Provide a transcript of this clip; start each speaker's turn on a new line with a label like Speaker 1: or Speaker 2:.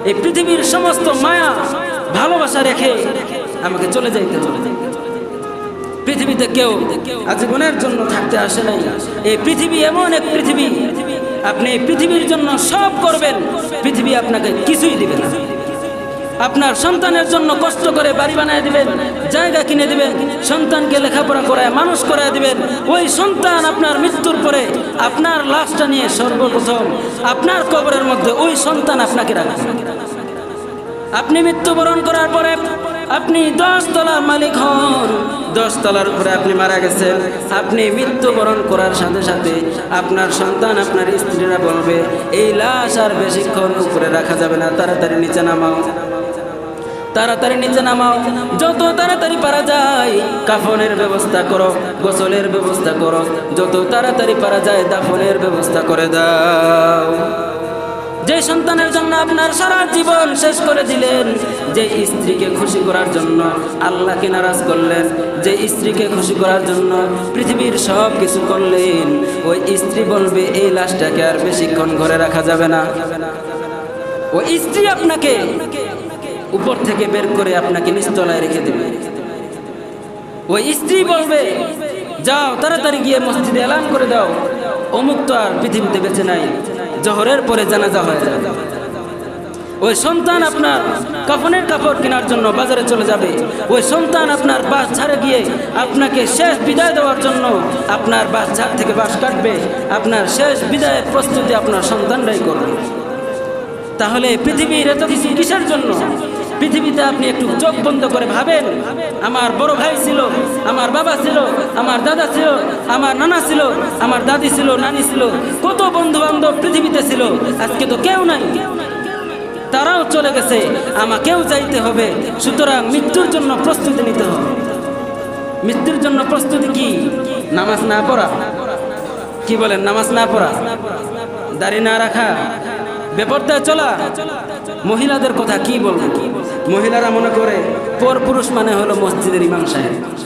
Speaker 1: এই পৃথিবীর সমস্ত মায়া ভালোবাসা রেখে আমাকে চলে যাইতে হবে। পৃথিবীতে কেউ আজীবনের জন্য থাকতে আসে নাই। এই পৃথিবী এমন এক পৃথিবী, আপনি এই পৃথিবীর জন্য সব করবেন, পৃথিবী আপনাকে কিছুই দিবে না। আপনার সন্তানের জন্য কষ্ট করে বাড়ি বানায় দিবেন, জায়গা কিনে দিবেন, সন্তানকে লেখাপড়া করায় মানুষ করায় দিবেন। ওই সন্তান আপনার মৃত্যুর পরে আপনার লাশটা নিয়ে সর্বপ্রথম আপনার কবরের মধ্যে ওই সন্তান আপনাকে রাখবে। আপনি মৃত্যুবরণ করার পরে আপনি 10 তলার মালিক হন, 10 তলার উপরে আপনি মারা গেছেন। আপনি মৃত্যুবরণ করার সাথে সাথে আপনার সন্তান, আপনার স্ত্রীরা বলবে, এই লাশ আর বেশিক্ষণ উপরে রাখা যাবে না, তাড়াতাড়ি নিচে নামাও, তাড়াতাড়ি নিচে নামাও, যত তাড়াতাড়ি পারা যায় কাফনের ব্যবস্থা করো, গোসলের ব্যবস্থা করো, যত তাড়াতাড়ি পারা যায় দাফনের ব্যবস্থা করে দাও। যে সন্তানের জন্য আপনার সারা জীবন শেষ করে দিলেন, যে স্ত্রীকে খুশি করার জন্য আল্লাহকে নারাজ করলেন, যে স্ত্রীকে খুশি করার জন্য পৃথিবীর সব কিছু করলেন, ওই স্ত্রী বলবে এই লাশটাকে আর বেশিক্ষণ ঘরে রাখা যাবে না। ওই স্ত্রী আপনাকে উপর থেকে বের করে আপনাকে নিচতলায় রেখে দেবে। ওই স্ত্রী বলবে, যাও তাড়াতাড়ি গিয়ে মসজিদে এলান করে দাও, অমুক তো আর পৃথিবীতে বেঁচে নাই, জোহরের পরে জানাজা হয়ে যাবে। ওই সন্তান আপনার কাফনের কাপড় কেনার জন্য বাজারে চলে যাবে। ওই সন্তান আপনার বাস ছাড়ে গিয়ে আপনাকে শেষ বিদায় দেওয়ার জন্য আপনার বাস ছাড় থেকে বাস কাটবে। আপনার শেষ বিদায়ের প্রস্তুতি আপনার সন্তানরাই করবে। তাহলে পৃথিবীর এত কিছু কিসের জন্য? পৃথিবীতে আপনি একটু চোখ বন্ধ করে ভাবেন, আমার বড় ভাই ছিল, আমার বাবা ছিল, আমার দাদা ছিল, আমার নানা ছিল, আমার দাদি ছিল, নানি ছিল, কত বন্ধু বান্ধব পৃথিবীতে ছিল। আজকে তো কেউ নাই, তারাও চলে গেছে, আমাকেও যাইতে হবে। সুতরাং মৃত্যুর জন্য প্রস্তুতি নিতে হবে। মৃত্যুর জন্য প্রস্তুতি কি? নামাজ না পড়া? কি বলেন? নামাজ না পড়া, দাড়ি না রাখা, বেপরদায় চলা। মহিলাদের কথা কি বলবো? মহিলারা মনে করে পরপুরুষ মানে হলো মসজিদের ইমাম সাহেব।